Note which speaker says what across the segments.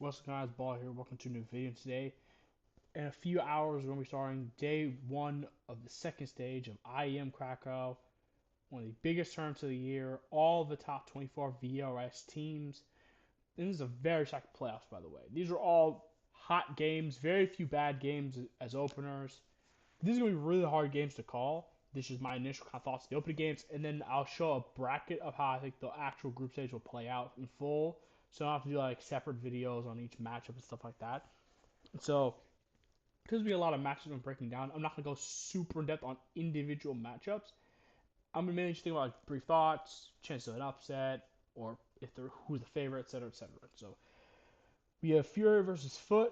Speaker 1: What's going on, guys? Ball here. Welcome to a new video today. In a few hours, we're going to be starting day one of the second stage of IEM Krakow, one of the biggest tournaments of the year. All the top 24 VRS teams. And this is a very stacked playoffs, by the way. These are all hot games, very few bad games as openers. These are going to be really hard games to call. This is my initial kind of thoughts of the opening games, and then I'll show a bracket of how I think the actual group stage will play out in full. So I don't have to do like separate videos on each matchup and stuff like that. So because we have a lot of matches I'm breaking down, I'm not gonna go super in depth on individual matchups. I'm gonna mainly just think about like brief thoughts, chances of an upset, or if they're who's the favorite, etc., etc. So we have Fury versus Foot.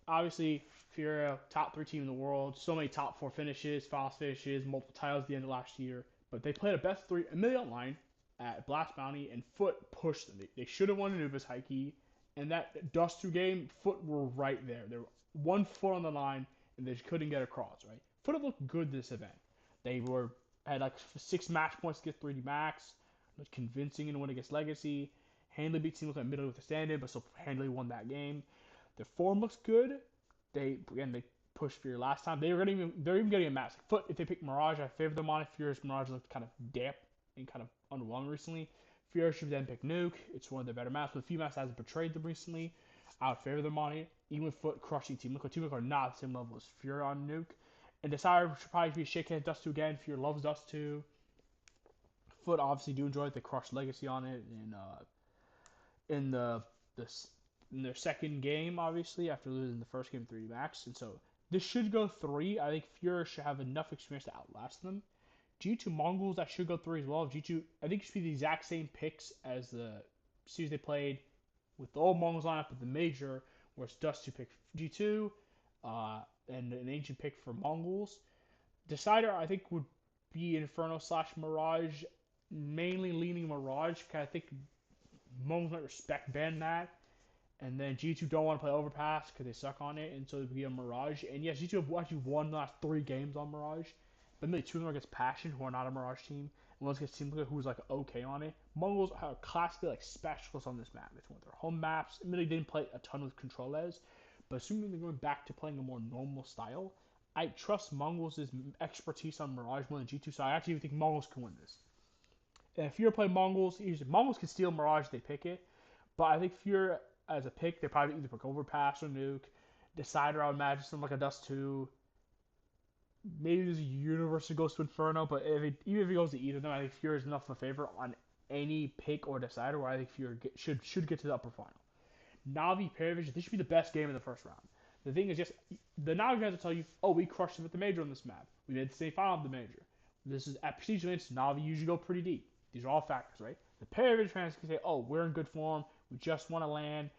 Speaker 1: Obviously, Fury, top three team in the world. So many top four finishes, finals finishes, multiple titles at the end of last year. But they played a best three a million online at Blast Bounty, and Foot pushed them. They should have won Anubis Heike. And that Dust 2 game, Foot were right there. They were 1 foot on the line, and they just couldn't get across, right? Foot have looked good this event. They were had like 6 match points against 3D Max, was convincing in a win against Legacy. Handley beat Team Liquid middle with a stand-in, but still Handley won that game. Their form looks good. They pushed Fury last time. They're even getting a match. Like Foot, if they pick Mirage, I favor them on it. Fury's Mirage looked kind of damp and kind of underwhelming recently. Fury should then pick Nuke. It's one of their better maps, but a few maps hasn't betrayed them recently. I would favor them on it. Even with Foot crushing Team Liquid. Team Liquid are not the same level as Fury on Nuke. And Desire should probably be shaking hands Dust 2 again. Fury loves Dust 2. Foot obviously do enjoy it. They crushed Legacy on it in the in their second game, obviously, after losing the first game 3 Max. And so this should go 3. I think Fury should have enough experience to outlast them. G2 Mongols, that should go 3 as well. G2, I think it should be the exact same picks as the series they played with the old Mongols lineup at the major, where it's Dust to pick G2 and an ancient pick for Mongols. Decider, I think, would be Inferno slash Mirage, mainly leaning Mirage, because I think Mongols might respect ban that. And then G2 don't want to play Overpass because they suck on it, and so it would be a Mirage. And yes, G2 have actually won the last 3 games on Mirage, but maybe 2 of them are against Passion, who are not a Mirage team, and one's against Team Liquid, who's like okay on it. Mongols are classically like specialists on this map. It's one of their home maps. Admittedly, they didn't play a ton with Controles, but assuming they're going back to playing a more normal style, I trust Mongols' expertise on Mirage more than G2, so I actually think Mongols can win this. And if you're playing Mongols, Mongols can steal Mirage if they pick it, but I think if you're as a pick, they probably either pick Overpass or Nuke. Decider, I would imagine something like a Dust 2. Maybe there's a universe that goes to Inferno, but even if it goes to either of them, I think Fury is enough of a favorite on any pick or Decider where I think Fury should get to the upper final. Navi Paravision, this should be the best game in the first round. The thing is just, the Navi guys will tell you, oh, we crushed them at the major on this map. We made the same final of the major. This is at prestige events, Navi usually go pretty deep. These are all factors, right? The Paravision fans can say, oh, we're in good form. We just want to land.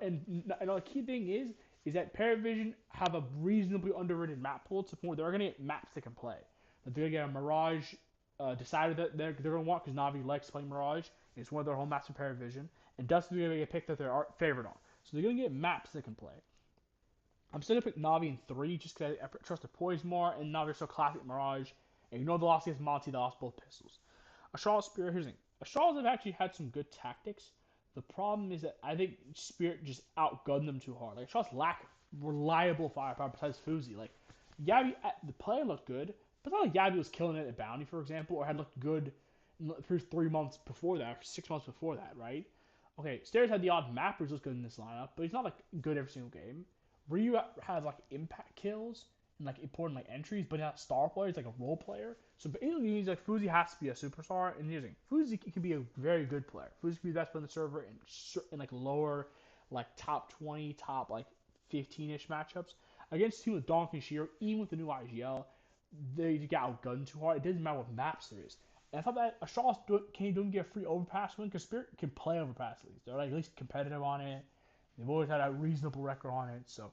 Speaker 1: And the key thing is that Paravision have a reasonably underrated map pool to the point where they're going to get maps they can play. That they're going to get a Mirage decided that they're going to want because Navi likes playing Mirage. It's one of their home maps in Paravision. And Dust is going to get picked that they're favorite on. So they're going to get maps they can play. I'm still going to pick Navi in 3 just because I trust the poise more. And Navi are so classic Mirage. And you know the loss against Monty, they lost both pistols. Ashal Spirit, here's the thing. Ashals have actually had some good tactics. The problem is that I think Spirit just outgunned them too hard. Like Ashals lack reliable firepower besides Fuzi. Like Yabi, the play looked good, but it's not like Yabi was killing it at Bounty, for example, or had looked good for 3 months before that, or 6 months before that, right? Okay, Stairs had the odd map where he was good in this lineup, but he's not like good every single game. Ryu has like impact kills and like important like entries, but not star player. He's like a role player. So basically, means like Fuzi has to be a superstar. And here's the thing: Fuzi can be a very good player. Fuzi can be the best player on the server in like lower, like top 20, top like 15-ish matchups against a team with Donkey and Shiro. Even with the new IGL, they get outgunned too hard. It doesn't matter what maps there is. And I thought that Ashaw's don't get a free overpass win because Spirit can play overpass leagues. They're like at least competitive on it. They've always had a reasonable record on it. So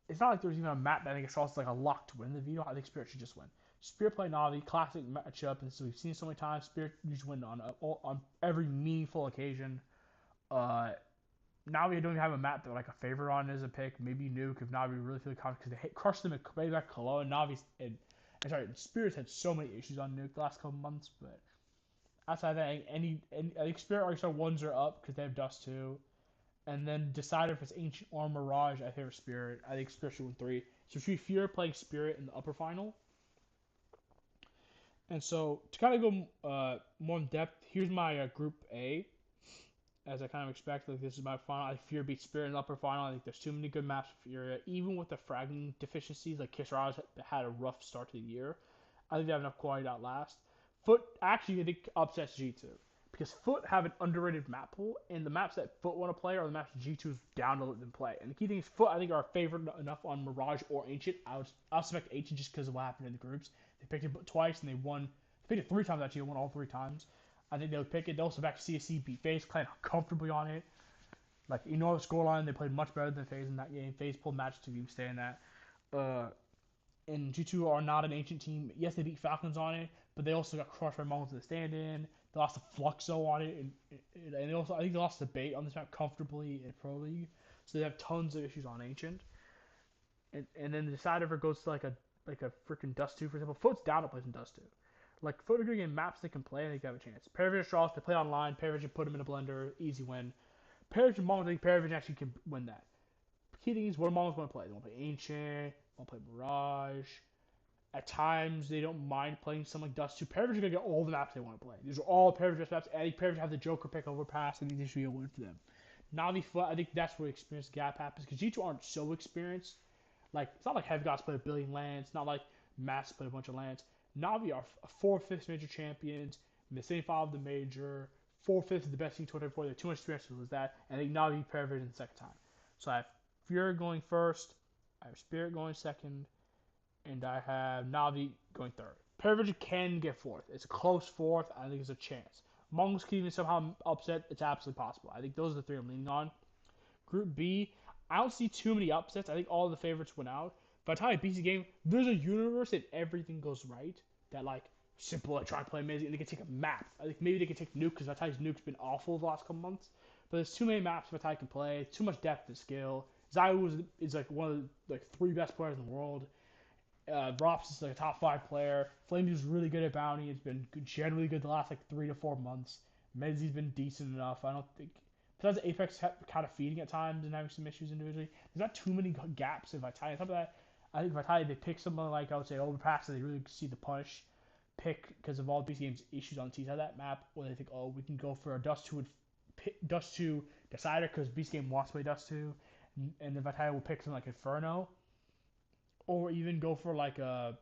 Speaker 1: it's not like there's even a map that I think Ashaw's like a lock to win the veto. I think Spirit should just win. Spirit play Navi, classic matchup, and so we've seen it so many times. Spirit usually win on every meaningful occasion. Uh, Navi don't even have a map that like a favorite on as a pick. Maybe Nuke if Navi really feel confident because they crushed them at way back Cologne. Navi's and sorry, Spirit's had so many issues on Nuke the last couple months, but outside of that, I think Spirit already start ones are up because they have Dust 2. And then decided if it's Ancient or Mirage. I favor Spirit. I think Spirit should win three. So should Fear playing Spirit in the upper final. And so to kind of go more in depth, here's my Group A. As I kind of expect, like this is my final. I Fear beats Spirit in the upper final. I think there's too many good maps for Furia, even with the fragging deficiencies. Like Kisara's had a rough start to the year. I think they have enough quality to outlast. Foot actually I think upsets G2 because Foot have an underrated map pool, and the maps that Foot want to play are the maps G2 is down to let them play. And the key thing is Foot I think are favored enough on Mirage or Ancient. I'll suspect Ancient just because of what happened in the groups. They picked it twice and they won. They picked it three times actually. They won all three times. I think they'll pick it. They also back CSC beat FaZe, playing comfortably on it. Like enormous scoreline. They played much better than FaZe in that game. FaZe pulled matches to even stay in that. Uh, and G2 are not an Ancient team. Yes, they beat Falcons on it, but they also got crushed by Moments in the stand-in. They lost to Fluxo on it, and they also I think they lost the bait on this map comfortably in Pro League. So they have tons of issues on Ancient. And then the decider if it goes to like a freaking Dust 2, for example. Foot's down to play some Dust 2. Like Foot are getting maps they can play, I think they have a chance. Paravision Straws, they play online. Paravision put them in a blender, easy win. Paravision Moments, I think Paravision actually can win that. Key thing is what do Moments want to play? They want to play Ancient, want to play Mirage. At times, they don't mind playing some like Dust 2. Paravision are going to get all the maps they want to play. These are all Paravision maps. I think Paravision have the Joker pick overpass. I think this should be a win for them. Navi Foot, I think that's where experience gap happens because G2 aren't so experienced. Like, it's not like Heavy Gods play a billion lands. It's not like Mass play a bunch of lands. Navi are 4/5 major champions, missing five of the major, 4/5 of the best team 2024. They have too much experience to lose that. And I think Navi Paravision the second time. So I have Fury going first, I have Spirit going second, and I have Navi going third. Paravision can get fourth. It's a close fourth. I think it's a chance. Mongols can even somehow upset. It's absolutely possible. I think those are the three I'm leaning on. Group B, I don't see too many upsets. I think all the favorites went out. Vitality beats the game. There's a universe and everything goes right that like Simple try to play amazing and they can take a map. I think maybe they can take Nuke because Vitality's Nuke's been awful the last couple months. But there's too many maps Vitality can play. Too much depth and skill. Zayu is like one of the like three best players in the world. Rops is like a top five player. Flames is really good at bounty. It's been generally good the last like 3 to 4 months. Mezzi's been decent enough. I don't think besides Apex kind of feeding at times and having some issues individually. There's not too many gaps in Vitality. On top of that, I think Vitality they pick someone like I would say Overpass so they really see the punish pick because of all these games issues on the T side of that map where they think we can go for a Dust 2 decider because Beast Game wants to play Dust 2 and then Vitality will pick something like Inferno or even go for like a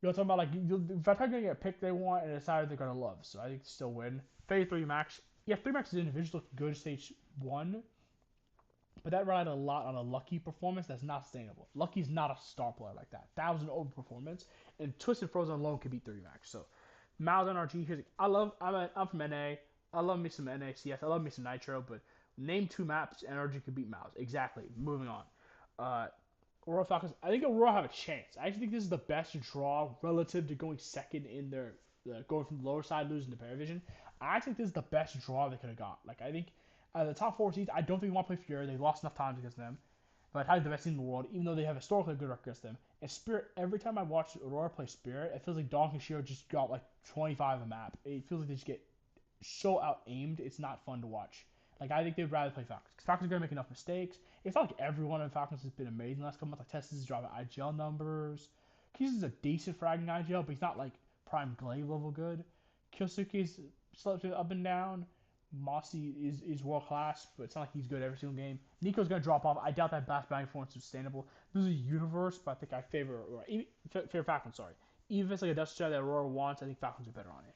Speaker 1: you're talking about like if I'm gonna get a pick they want and a decider they're gonna love, so I think still win. Phase 3 max, yeah, 3 max is individually looking good stage 1, but that relied a lot on a Lucky performance that's not sustainable. Lucky's not a star player like that. That was an over performance, and Twisted Frozen alone could beat 3 max. So Miles NRG, here's I'm from NA. I love me some NACS. I love me some Nitro, but name 2 maps NRG could beat Miles. Exactly. Moving on. Aurora Falcons. I think Aurora have a chance. I actually think this is the best draw relative to going second in their going from the lower side losing to Paravision. I actually think this is the best draw they could have got. Like I think the top 4 seeds, I don't think they want to play Fury. They lost enough times against them. But I the best team in the world, even though they have historically a good record against them. And Spirit, every time I watch Aurora play Spirit, it feels like Donkey Shiro just got like 25 a map. It feels like they just get so out aimed. It's not fun to watch. Like I think they'd rather play Falcons because Falcons are gonna make enough mistakes. It's not like everyone in Falcons has been amazing the last couple months. Like Testis is dropping IGL numbers. Keys is a decent fragging IGL, but he's not like prime Glaive level good. Kyosuke's slipped up and down. Mossy is world class, but it's not like he's good every single game. Nico's gonna drop off. I doubt that Bass Bang performance is sustainable. This is a universe, but I think I favor Falcons. Sorry, even if it's like a Dust that Aurora wants, I think Falcons are better on it.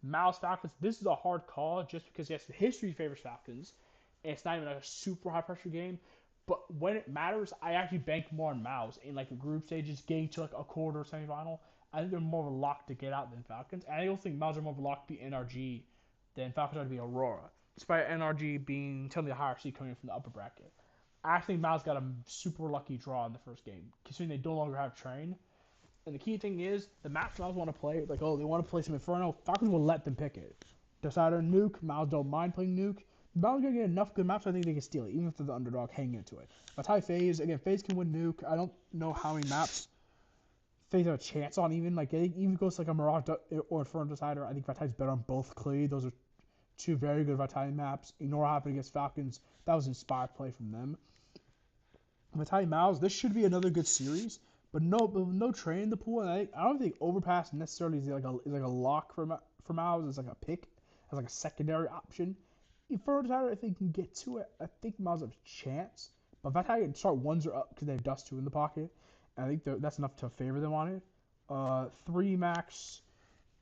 Speaker 1: Mouse Falcons. This is a hard call just because yes, the history favors Falcons, and it's not even like a super high pressure game. But when it matters, I actually bank more on Mouse in like the group stages, getting to like a quarter or semifinal. I think they're more of a lock to get out than Falcons, and I don't think Mouse are more of a lock to be NRG than Falcons are to be Aurora, despite NRG being technically a higher seed coming from the upper bracket. I think Mouse got a super lucky draw in the first game, considering they no longer have Train. And the key thing is, the maps Miles want to play, like, they want to play some Inferno, Falcons will let them pick it. Decider Nuke, Miles don't mind playing Nuke. Miles going to get enough good maps, I think they can steal it, even if they're the underdog hanging into it. But tie FaZe, again, FaZe can win Nuke. I don't know how many maps FaZe have a chance on even. Like, even goes to like a Mirage or Inferno Decider, I think Vitality's better on both clearly. Those are Two very good Vitality maps. Ignore what happened against Falcons. That was inspired play from them. Vitality Miles, this should be another good series, but no train in the pool. And I don't think Overpass necessarily is like a lock for Miles. It's like a pick as like a secondary option. If Vitality, if they can get to it, I think Miles has a chance. But Vitality can start ones are up because they have Dust 2 in the pocket. And I think that's enough to favor them on it. 3 max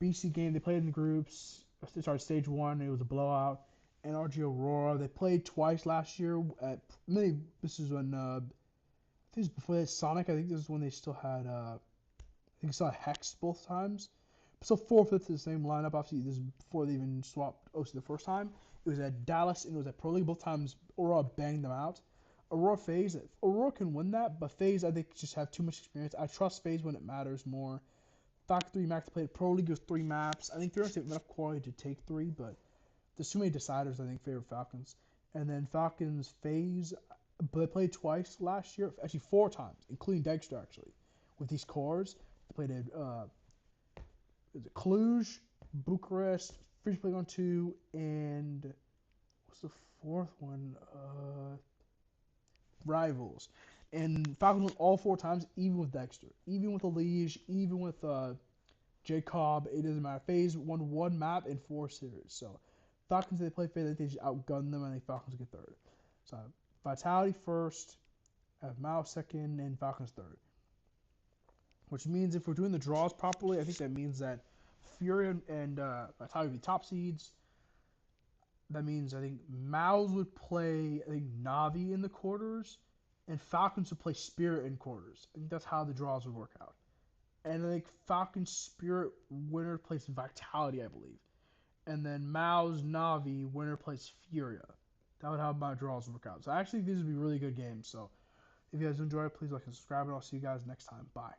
Speaker 1: BC game. They played in the groups. They started stage 1. It was a blowout. NRG Aurora. They played twice last year. Maybe this is when I think it was before they had Sonic. I think this is when they still had I think they still had Hex both times. So 4/5 of the same lineup. Obviously, this is before they even swapped OC the first time. It was at Dallas and it was at Pro League both times. Aurora banged them out. Aurora can win that, but FaZe I think just have too much experience. I trust FaZe when it matters more. Falcon 3 max played Pro League with 3 maps. I think there's enough quality to take 3, but there's too many deciders I think favor Falcons. And then Falcons FaZe, but they played twice last year, actually 4 times, including Dexter actually, with these cores. They played at Cluj, Bucharest, Free Play on 2, and what's the fourth one? Rivals. And Falcons won all 4 times, even with Dexter, even with Elige, even with Jacob. It doesn't matter. FaZe won 1 map in 4 series. So Falcons, they play FaZe, they just outgun them, and I think Falcons get third. So Vitality first, have Mao second, and Falcons third. Which means if we're doing the draws properly, I think that means that Fury and Vitality would be top seeds. That means I think Maus would play I think Navi in the quarters, and Falcons would play Spirit in quarters. I think that's how the draws would work out. And I think Falcons Spirit winner plays Vitality, I believe. And then Mao's Navi winner plays Furia. That would how my draws work out. So I actually think these would be really good games. So if you guys enjoy it, please like and subscribe, and I'll see you guys next time. Bye.